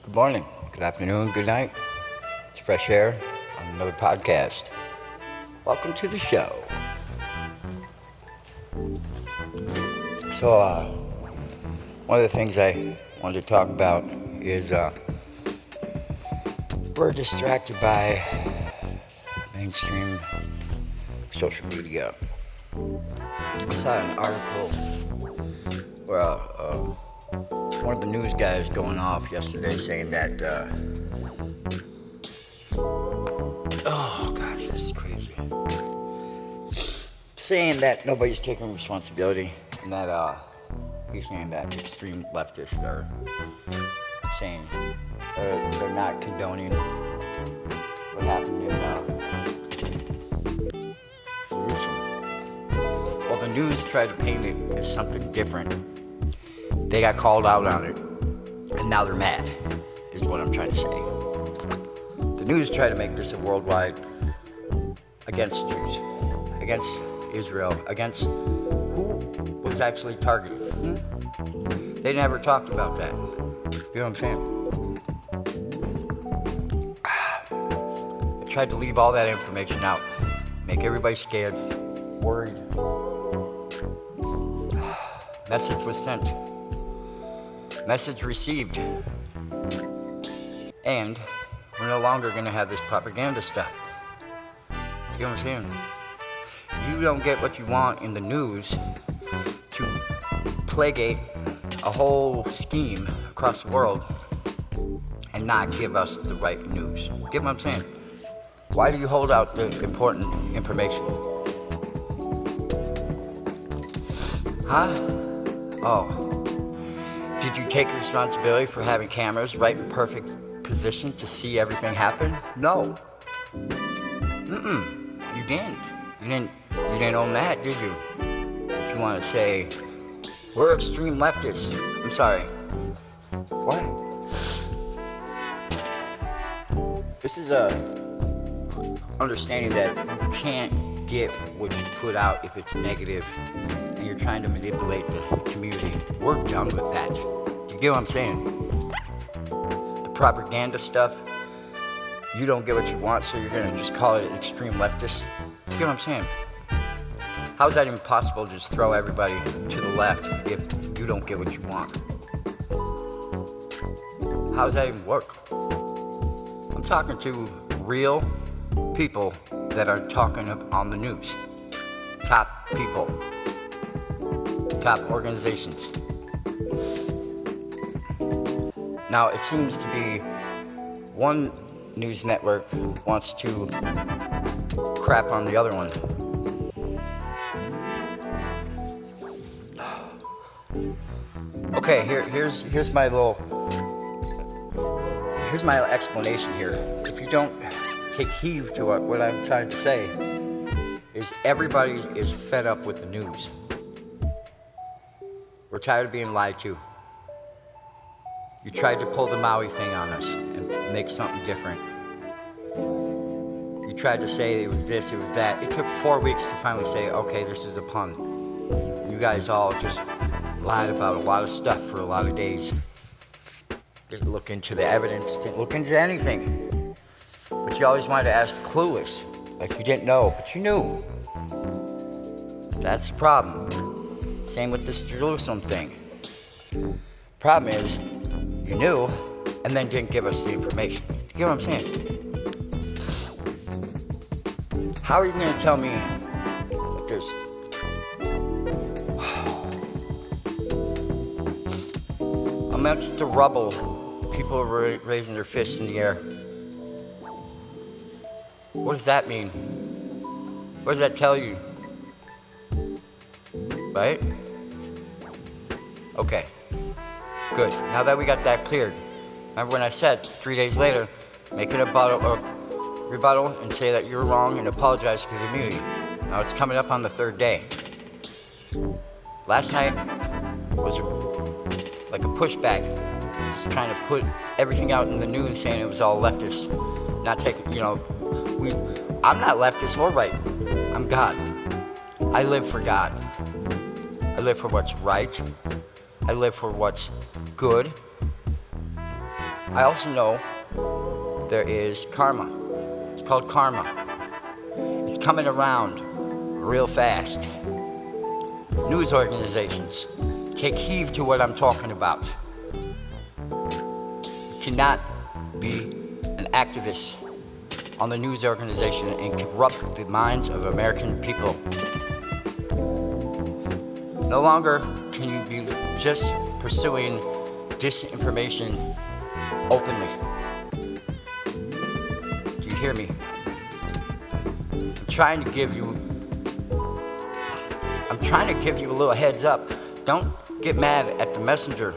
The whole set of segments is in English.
Good morning, good afternoon, good night. It's Fresh Air on another podcast. Welcome to the show. So, one of the things I wanted to talk about is we're distracted by mainstream social media. I saw an article where one of the news guys going off yesterday saying that, oh gosh, this is crazy. Saying that nobody's taking responsibility and that he's saying that extreme leftists are saying they're not condoning what happened in Jerusalem. Well, the news tried to paint it as something different. They got called out on it, and now they're mad, is what I'm trying to say. The news tried to make this a worldwide against Jews, against Israel, against who was actually targeted. They never talked about that. You know what I'm saying? They tried to leave all that information out, make everybody scared, worried. Message was sent. Message received. And we're no longer going to have this propaganda stuff. You know what I'm saying? You don't get what you want in the news to plagiate a whole scheme across the world and not give us the right news. Get what I'm saying? Why do you hold out the important information? Huh? Oh. Did you take responsibility for having cameras right in perfect position to see everything happen? No. You didn't. You didn't own that, did you? If you want to say, we're extreme leftists. I'm sorry. What? This is a understanding that you can't get what you put out if it's negative and you're trying to manipulate the community. We're done with that. You get what I'm saying? The propaganda stuff, you don't get what you want, so you're going to just call it extreme leftist. You get what I'm saying? How is that even possible to just throw everybody to the left if you don't get what you want? How does that even work? I'm talking to real people that are talking on the news. Top people. Top organizations. Now, it seems to be one news network wants to crap on the other one. Okay, here's my explanation here. If you don't take heed to what I'm trying to say, is everybody is fed up with the news. We're tired of being lied to. You tried to pull the Maui thing on us and make something different. You tried to say it was this, it was that. It took 4 weeks to finally say, okay, this is a pun. You guys all just lied about a lot of stuff for a lot of days. Didn't look into the evidence, didn't look into anything. But you always wanted to ask clueless, like you didn't know, but you knew. That's the problem. Same with this Jerusalem thing. Problem is, you knew, and then didn't give us the information. You get what I'm saying? How are you going to tell me that there's... Amongst the rubble, people are raising their fists in the air. What does that mean? What does that tell you? Right? Okay. Good. Now that we got that cleared. Remember when I said 3 days later, make a rebuttal and say that you're wrong and apologize to the community. Now it's coming up on the third day. Last night was like a pushback. Just trying to put everything out in the news saying it was all leftist. Not taking, I'm not leftist or right. I'm God. I live for God. I live for what's right. I live for what's good. I also know there is karma. It's called karma. It's coming around real fast. News organizations, take heed to what I'm talking about. You cannot be an activist on the news organization and corrupt the minds of American people. No longer can you be just pursuing disinformation openly. Do you hear me? I'm trying to give you a little heads up. Don't get mad at the messenger.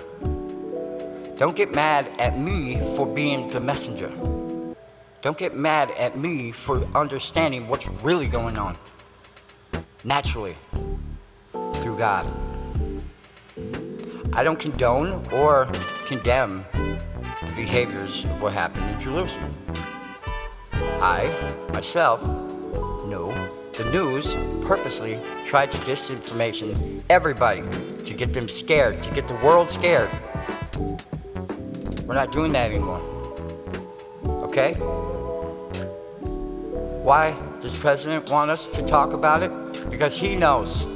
Don't get mad at me for being the messenger. Don't get mad at me for understanding what's really going on naturally through God. I don't condone or condemn the behaviors of what happened in Jerusalem. I, myself, know the news purposely tried to disinformation everybody to get them scared, to get the world scared. We're not doing that anymore. Okay? Why does the president want us to talk about it? Because he knows.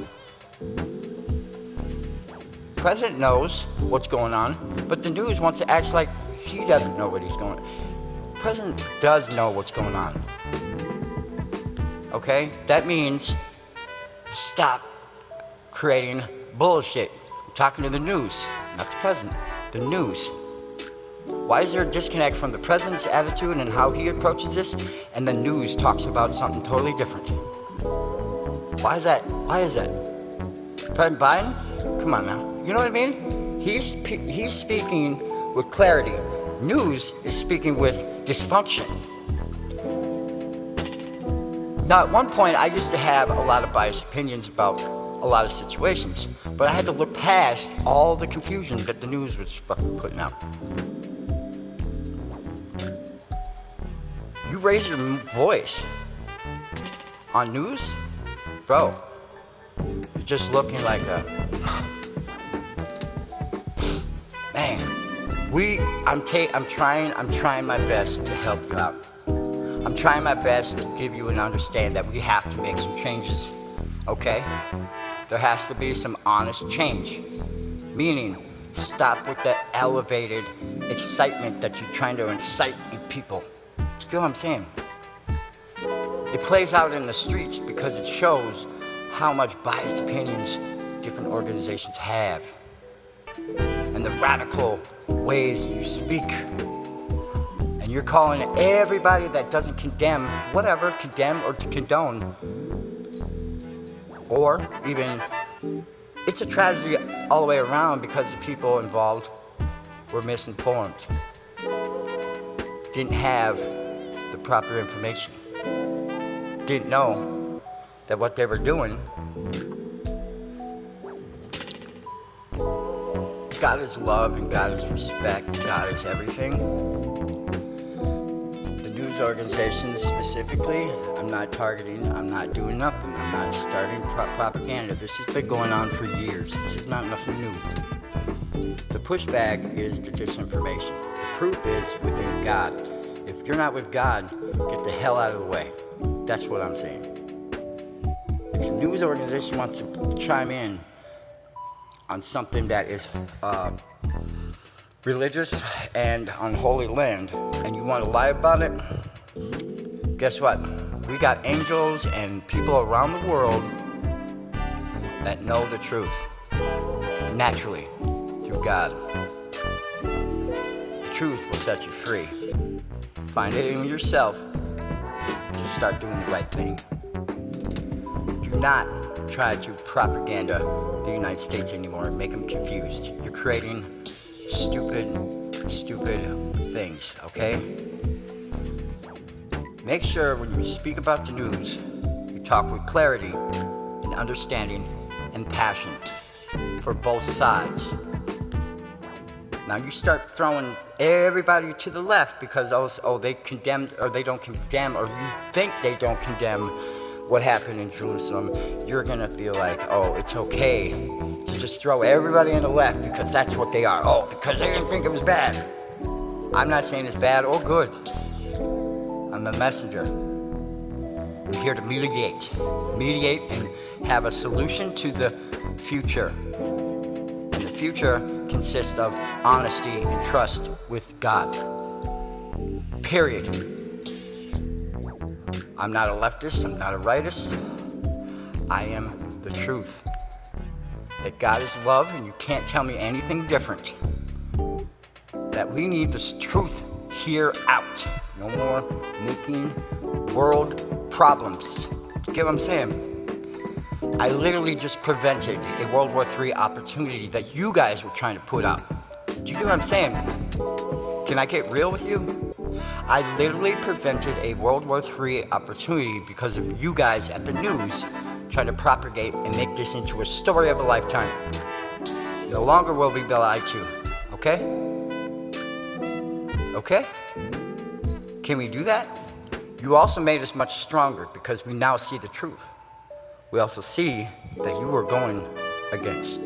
The president knows what's going on, but the news wants to act like he doesn't know what he's going on. The president does know what's going on. Okay? That means stop creating bullshit. I'm talking to the news, not the president. The news. Why is there a disconnect from the president's attitude and how he approaches this, and the news talks about something totally different? Why is that? Why is that? President Biden? Come on now. You know what I mean? He's speaking with clarity. News is speaking with dysfunction. Now, at one point, I used to have a lot of biased opinions about a lot of situations, but I had to look past all the confusion that the news was fucking putting out. You raise your voice on news, bro, you're just looking like a man. I'm trying my best to help you out. I'm trying my best to give you and understand that we have to make some changes, okay? There has to be some honest change, meaning stop with the elevated excitement that you're trying to incite in people. You feel what I'm saying? It plays out in the streets because it shows how much biased opinions different organizations have and the radical ways you speak. And you're calling everybody that doesn't condemn or to condone, or even, it's a tragedy all the way around because the people involved were misinformed, didn't have the proper information, didn't know that what they were doing. God is love and God is respect. God is everything. The news organizations specifically, I'm not targeting, I'm not doing nothing. I'm not starting propaganda. This has been going on for years. This is not nothing new. The pushback is the disinformation. The proof is within God. If you're not with God, get the hell out of the way. That's what I'm saying. If the news organization wants to chime in on something that is religious and on holy land, and you want to lie about it, guess what? We got angels and people around the world that know the truth naturally through God. The truth will set you free. Find it in yourself. Just start doing the right thing. Do not try to propaganda the United States anymore and make them confused. You're creating stupid things, okay? Make sure when you speak about the news, you talk with clarity and understanding and passion for both sides. Now you start throwing everybody to the left because they condemned or they don't condemn, or you think they don't condemn what happened in Jerusalem. You're gonna feel like, oh, it's okay to just throw everybody in the left because that's what they are. Oh, because they didn't think it was bad. I'm not saying it's bad or good. I'm a messenger. I'm here to mediate and have a solution to the future. And the future consists of honesty and trust with God. Period. I'm not a leftist, I'm not a rightist. I am the truth. That God is love and you can't tell me anything different. That we need this truth here out. No more making world problems. Get what I'm saying? I literally just prevented a World War III opportunity that you guys were trying to put out. Do you get what I'm saying? Can I get real with you? I literally prevented a World War III opportunity because of you guys at the news trying to propagate and make this into a story of a lifetime. No longer will we be lied to, okay? Okay? Can we do that? You also made us much stronger because we now see the truth. We also see that you were going against,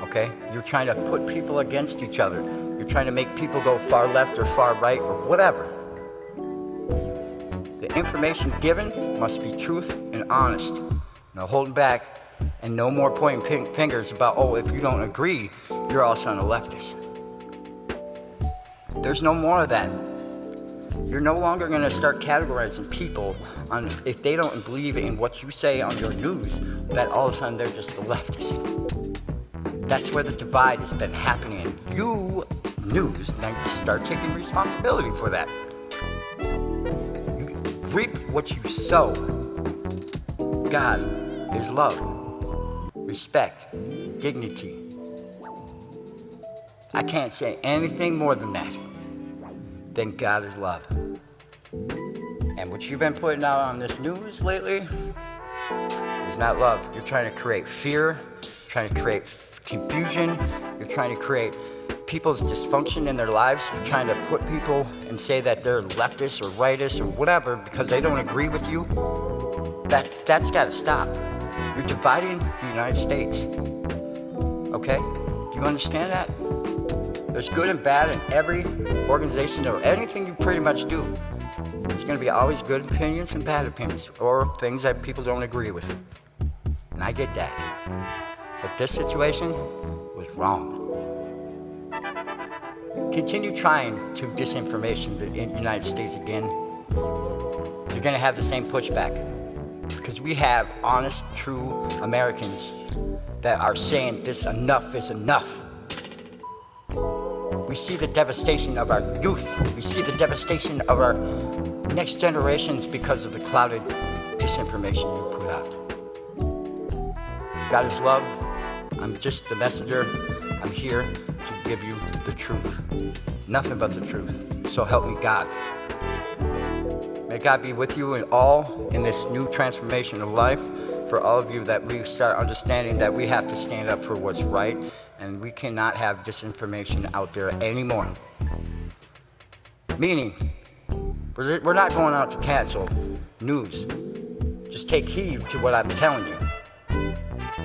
okay? You're trying to put people against each other. You're trying to make people go far left or far right or whatever. The information given must be truth and honest. No holding back and no more pointing fingers about, oh, if you don't agree, you're also a leftist. There's no more of that. You're no longer going to start categorizing people on if they don't believe in what you say on your news, that all of a sudden they're just a leftist. That's where the divide has been happening. You, news, need to start taking responsibility for that. You reap what you sow. God is love, respect, dignity. I can't say anything more than that. Then God is love. And what you've been putting out on this news lately is not love. You're trying to create fear, trying to create confusion, you're trying to create people's dysfunction in their lives. You're trying to put people and say that they're leftist or rightist or whatever because they don't agree with you. That's got to stop. You're dividing the United States. Okay? Do you understand that? There's good and bad in every organization or anything you pretty much do. There's going to be always good opinions and bad opinions or things that people don't agree with. And I get that. But this situation was wrong. Continue trying to disinformation the United States again. You're going to have the same pushback. Because we have honest, true Americans that are saying this enough is enough. We see the devastation of our youth. We see the devastation of our next generations because of the clouded disinformation you put out. God is love. I'm just the messenger. I'm here to give you the truth. Nothing but the truth. So help me God. May God be with you in this new transformation of life. For all of you, that we start understanding that we have to stand up for what's right, and we cannot have disinformation out there anymore. Meaning, we're not going out to cancel news. Just take heed to what I'm telling you.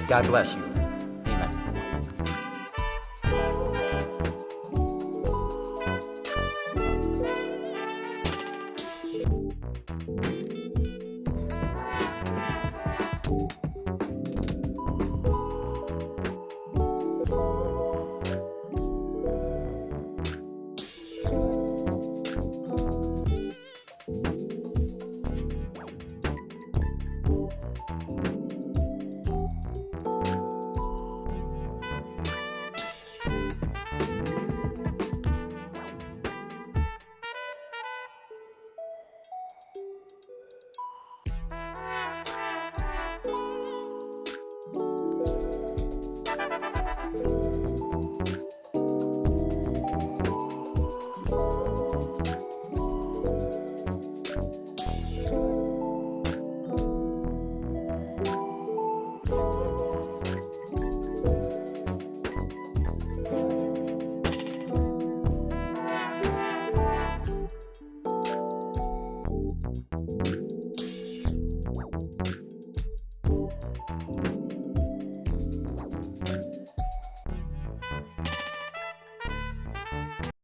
God bless you.